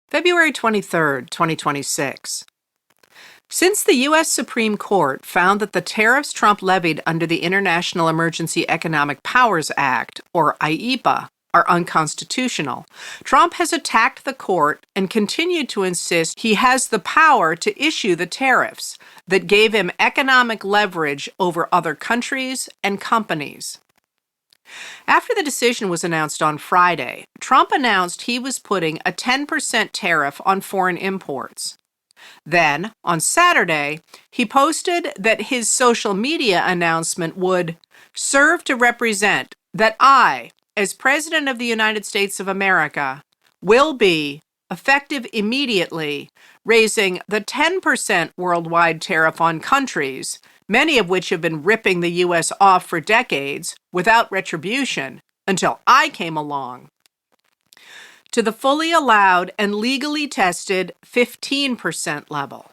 February 23rd, 2026. Since the U.S. Supreme Court found that the tariffs Trump levied under the International Emergency Economic Powers Act, or IEEPA, are unconstitutional, Trump has attacked the court and continued to insist he has the power to issue the tariffs that gave him economic leverage over other countries and companies. After the decision was announced on Friday, Trump announced he was putting a 10% tariff on foreign imports. Then, on Saturday, he posted that his social media announcement would serve to represent that I, as President of the United States of America, will be, effective immediately, raising the 10% worldwide tariff on countries, many of which have been ripping the U.S. off for decades without retribution until I came along, to the fully allowed and legally tested 15% level.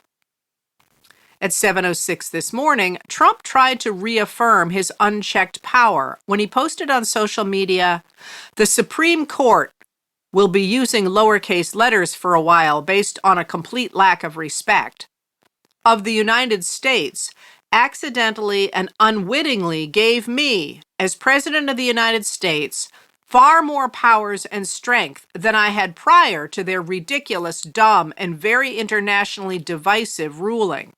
At 7:06 this morning, Trump tried to reaffirm his unchecked power when he posted on social media, "The Supreme Court will be using lowercase letters for a while based on a complete lack of respect of the United States accidentally and unwittingly gave me, as President of the United States, far more powers and strength than I had prior to their ridiculous, dumb, and very internationally divisive ruling."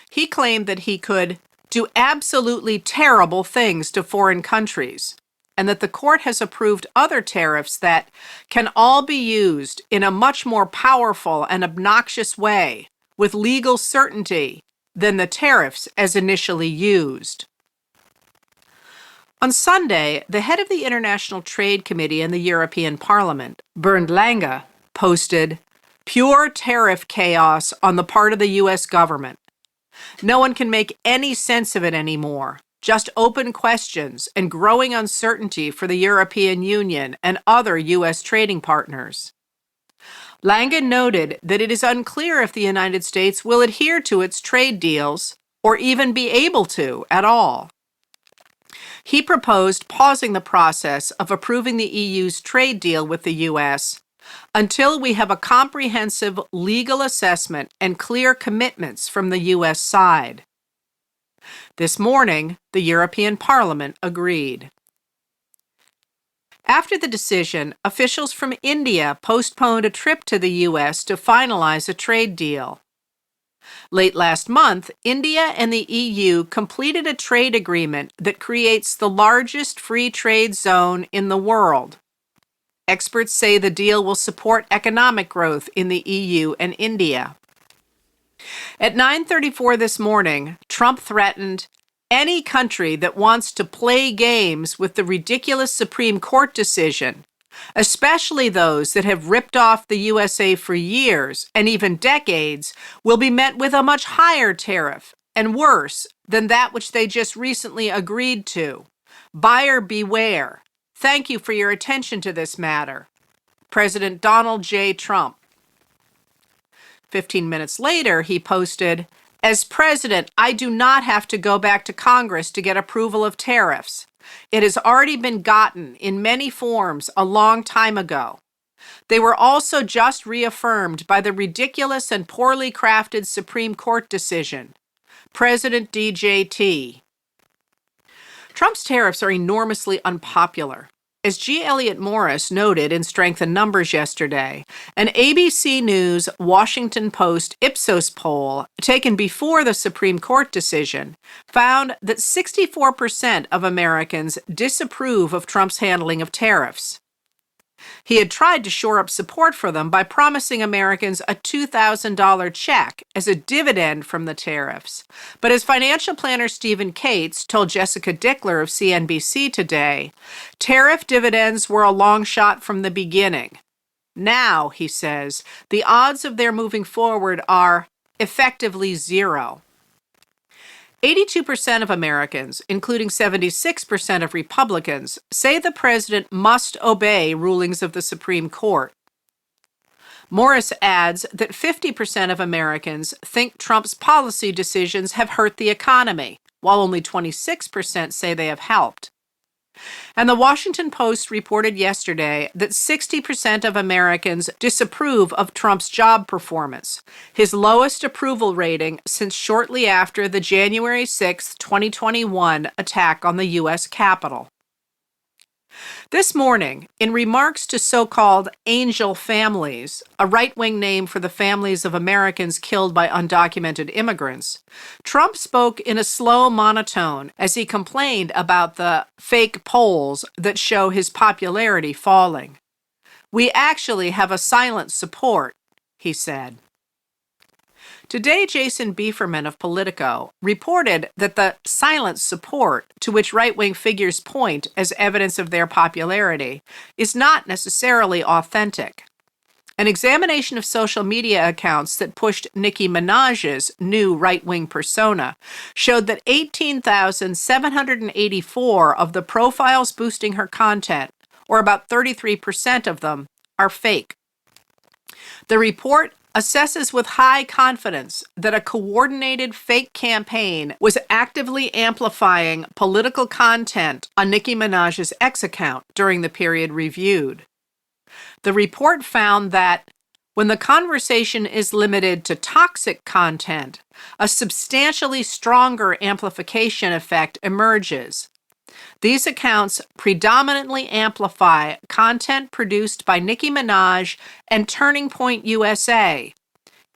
He claimed that he could do absolutely terrible things to foreign countries, and that the court has approved other tariffs that can all be used in a much more powerful and obnoxious way with legal certainty than the tariffs as initially used. On Sunday, the head of the International Trade Committee in the European Parliament, Bernd Lange, posted, "Pure tariff chaos on the part of the U.S. government. No one can make any sense of it anymore. Just open questions and growing uncertainty for the European Union and other U.S. trading partners." Lange noted that it is unclear if the United States will adhere to its trade deals or even be able to at all. He proposed pausing the process of approving the EU's trade deal with the U.S. until we have a comprehensive legal assessment and clear commitments from the U.S. side. This morning, the European Parliament agreed. After the decision, officials from India postponed a trip to the U.S. to finalize a trade deal. Late last month, India and the EU completed a trade agreement that creates the largest free trade zone in the world. Experts say the deal will support economic growth in the EU and India. At 9:34 this morning, Trump threatened, "Any country that wants to play games with the ridiculous Supreme Court decision, especially those that have ripped off the USA for years and even decades, will be met with a much higher tariff and worse than that which they just recently agreed to. Buyer beware. Thank you for your attention to this matter. President Donald J. Trump." 15 minutes later, he posted, "As president, I do not have to go back to Congress to get approval of tariffs. It has already been gotten in many forms a long time ago. They were also just reaffirmed by the ridiculous and poorly crafted Supreme Court decision. President DJT." Trump's tariffs are enormously unpopular. As G. Elliott Morris noted in Strength in Numbers yesterday, an ABC News Washington Post Ipsos poll taken before the Supreme Court decision found that 64% of Americans disapprove of Trump's handling of tariffs. He had tried to shore up support for them by promising Americans a $2,000 check as a dividend from the tariffs. But as financial planner Stephen Cates told Jessica Dickler of CNBC today, tariff dividends were a long shot from the beginning. Now, he says, the odds of their moving forward are effectively zero. 82% of Americans, including 76% of Republicans, say the president must obey rulings of the Supreme Court. Morris adds that 50% of Americans think Trump's policy decisions have hurt the economy, while only 26% say they have helped. And the Washington Post reported yesterday that 60% of Americans disapprove of Trump's job performance, his lowest approval rating since shortly after the January 6, 2021 attack on the U.S. Capitol. This morning, in remarks to so-called angel families, a right-wing name for the families of Americans killed by undocumented immigrants, Trump spoke in a slow monotone as he complained about the fake polls that show his popularity falling. "We actually have a silent support," he said. Today, Jason Bieferman of Politico reported that the silent support to which right-wing figures point as evidence of their popularity is not necessarily authentic. An examination of social media accounts that pushed Nicki Minaj's new right-wing persona showed that 18,784 of the profiles boosting her content, or about 33% of them, are fake. The report assesses with high confidence that a coordinated fake campaign was actively amplifying political content on Nicki Minaj's X account during the period reviewed. The report found that when the conversation is limited to toxic content, a substantially stronger amplification effect emerges. These accounts predominantly amplify content produced by Nicki Minaj and Turning Point USA,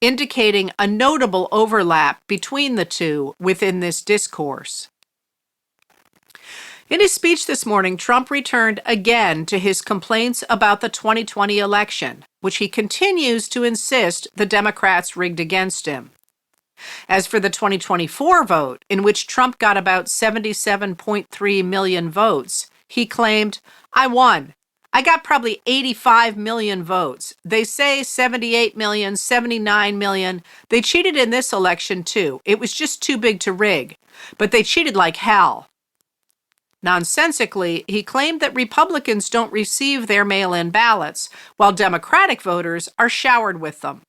indicating a notable overlap between the two within this discourse. In his speech this morning, Trump returned again to his complaints about the 2020 election, which he continues to insist the Democrats rigged against him. As for the 2024 vote, in which Trump got about 77.3 million votes, he claimed, "I won. I got probably 85 million votes. They say 78 million, 79 million. They cheated in this election too. It was just too big to rig. But they cheated like hell." Nonsensically, he claimed that Republicans don't receive their mail-in ballots, while Democratic voters are showered with them.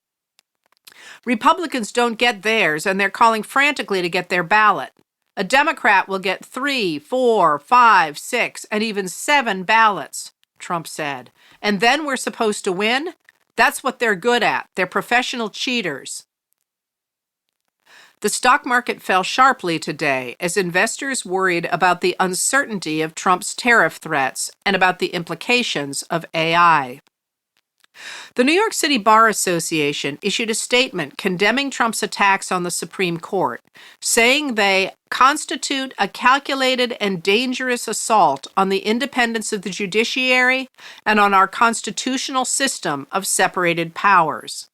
Republicans don't get theirs, and they're calling frantically to get their ballot. A Democrat will get 3, 4, 5, 6, and even 7 ballots, Trump said. And then we're supposed to win? That's what they're good at. They're professional cheaters. The stock market fell sharply today as investors worried about the uncertainty of Trump's tariff threats and about the implications of AI. The New York City Bar Association issued a statement condemning Trump's attacks on the Supreme Court, saying they constitute a calculated and dangerous assault on the independence of the judiciary and on our constitutional system of separated powers.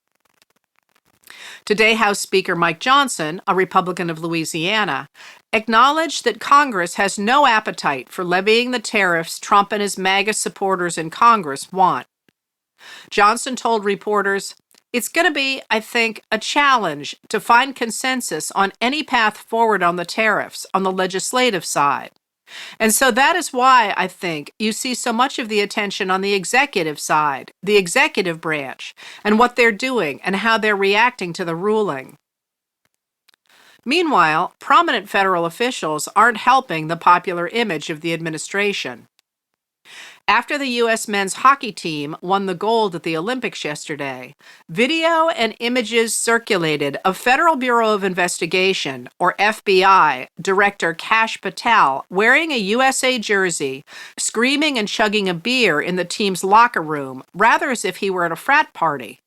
Today, House Speaker Mike Johnson, a Republican of Louisiana, acknowledged that Congress has no appetite for levying the tariffs Trump and his MAGA supporters in Congress want. Johnson told reporters, "It's going to be, I think, a challenge to find consensus on any path forward on the tariffs on the legislative side. And so that is why, I think, you see so much of the attention on the executive side, the executive branch, and what they're doing and how they're reacting to the ruling." Meanwhile, prominent federal officials aren't helping the popular image of the administration. After the U.S. men's hockey team won the gold at the Olympics yesterday, video and images circulated of Federal Bureau of Investigation, or FBI, Director Kash Patel wearing a USA jersey, screaming and chugging a beer in the team's locker room, rather as if he were at a frat party.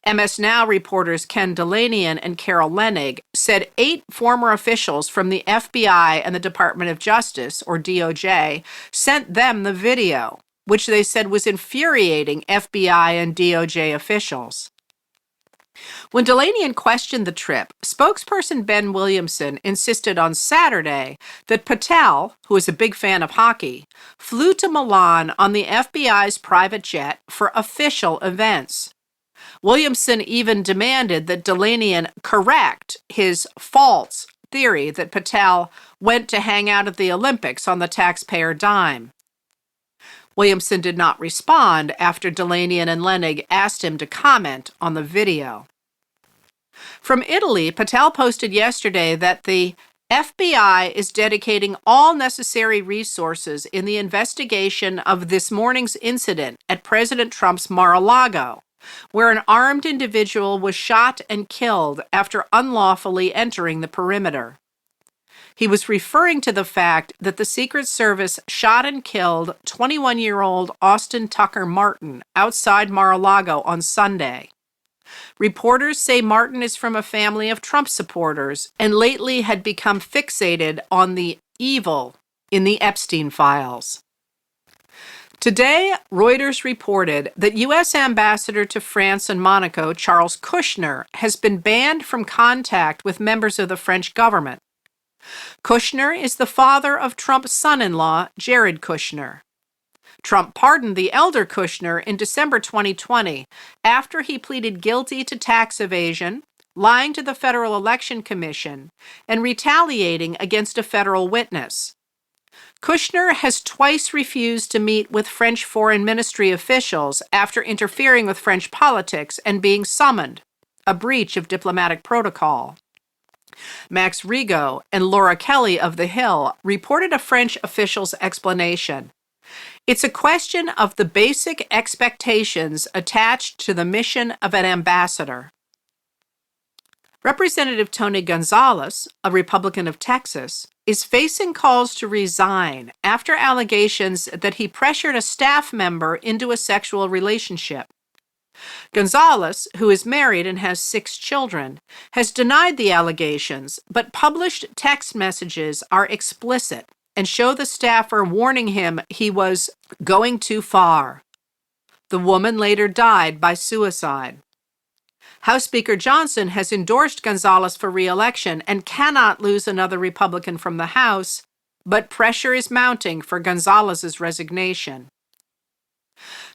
MS Now reporters Ken Delanian and Carol Leonnig said 8 former officials from the FBI and the Department of Justice, or DOJ, sent them the video, which they said was infuriating FBI and DOJ officials. When Delanian questioned the trip, spokesperson Ben Williamson insisted on Saturday that Patel, who is a big fan of hockey, flew to Milan on the FBI's private jet for official events. Williamson even demanded that Delanian correct his false theory that Patel went to hang out at the Olympics on the taxpayer dime. Williamson did not respond after Delanian and Leonnig asked him to comment on the video. From Italy, Patel posted yesterday that the FBI is dedicating all necessary resources in the investigation of this morning's incident at President Trump's Mar-a-Lago, where an armed individual was shot and killed after unlawfully entering the perimeter. He was referring to the fact that the Secret Service shot and killed 21-year-old Austin Tucker Martin outside Mar-a-Lago on Sunday. Reporters say Martin is from a family of Trump supporters and lately had become fixated on the evil in the Epstein files. Today, Reuters reported that U.S. Ambassador to France and Monaco, Charles Kushner, has been banned from contact with members of the French government. Kushner is the father of Trump's son-in-law, Jared Kushner. Trump pardoned the elder Kushner in December 2020 after he pleaded guilty to tax evasion, lying to the Federal Election Commission, and retaliating against a federal witness. Kushner has twice refused to meet with French Foreign Ministry officials after interfering with French politics and being summoned, a breach of diplomatic protocol. Max Rigaud and Laura Kelly of The Hill reported a French official's explanation. It's a question of the basic expectations attached to the mission of an ambassador. Representative Tony Gonzalez, a Republican of Texas, is facing calls to resign after allegations that he pressured a staff member into a sexual relationship. Gonzalez, who is married and has 6 children, has denied the allegations, but published text messages are explicit and show the staffer warning him he was going too far. The woman later died by suicide. House Speaker Johnson has endorsed Gonzalez for re-election and cannot lose another Republican from the House, but pressure is mounting for Gonzalez's resignation.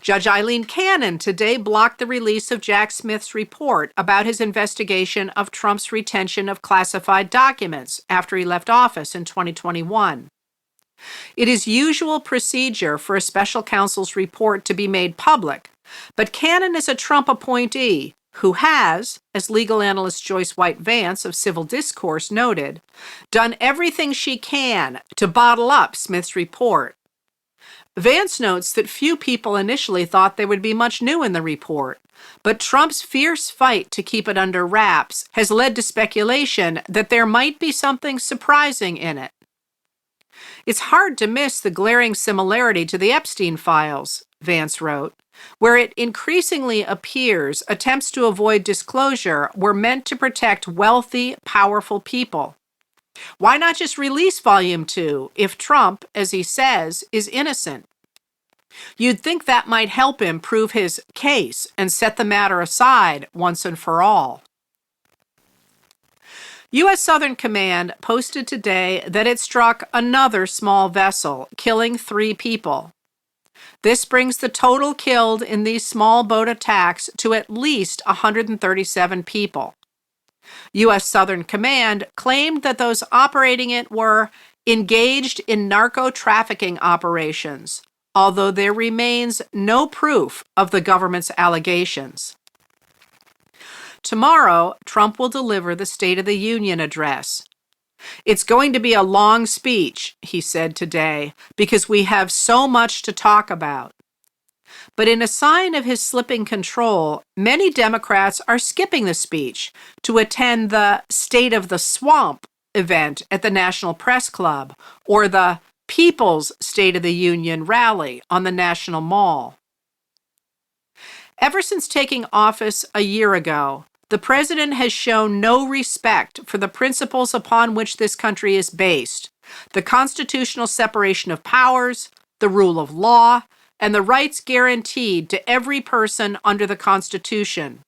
Judge Eileen Cannon today blocked the release of Jack Smith's report about his investigation of Trump's retention of classified documents after he left office in 2021. It is usual procedure for a special counsel's report to be made public, but Cannon is a Trump appointee who has, as legal analyst Joyce White Vance of Civil Discourse noted, done everything she can to bottle up Smith's report. Vance notes that few people initially thought there would be much new in the report, but Trump's fierce fight to keep it under wraps has led to speculation that there might be something surprising in it. It's hard to miss the glaring similarity to the Epstein files, Vance wrote, where it increasingly appears attempts to avoid disclosure were meant to protect wealthy, powerful people. Why not just release Volume 2 if Trump, as he says, is innocent? You'd think that might help him prove his case and set the matter aside once and for all. U.S. Southern Command posted today that it struck another small vessel, killing 3 people. This brings the total killed in these small boat attacks to at least 137 people. U.S. Southern Command claimed that those operating it were engaged in narco-trafficking operations, although there remains no proof of the government's allegations. Tomorrow, Trump will deliver the State of the Union address. It's going to be a long speech, he said today, because we have so much to talk about. But in a sign of his slipping control, many Democrats are skipping the speech to attend the State of the Swamp event at the National Press Club or the People's State of the Union rally on the National Mall. Ever since taking office a year ago, the president has shown no respect for the principles upon which this country is based: the constitutional separation of powers, the rule of law, and the rights guaranteed to every person under the Constitution.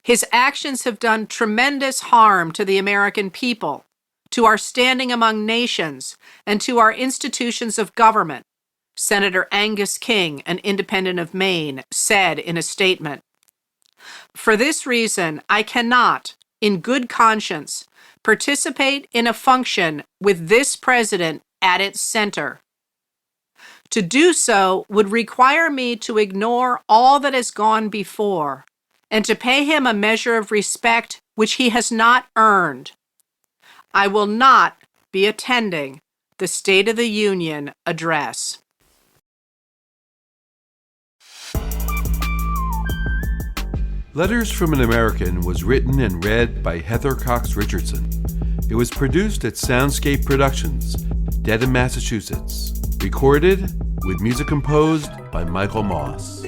His actions have done tremendous harm to the American people, to our standing among nations, and to our institutions of government, Senator Angus King, an independent of Maine, said in a statement. For this reason, I cannot, in good conscience, participate in a function with this president at its center. To do so would require me to ignore all that has gone before and to pay him a measure of respect which he has not earned. I will not be attending the State of the Union address. Letters from an American was written and read by Heather Cox Richardson. It was produced at Soundscape Productions, Dedham, Massachusetts. Recorded with music composed by Michael Moss.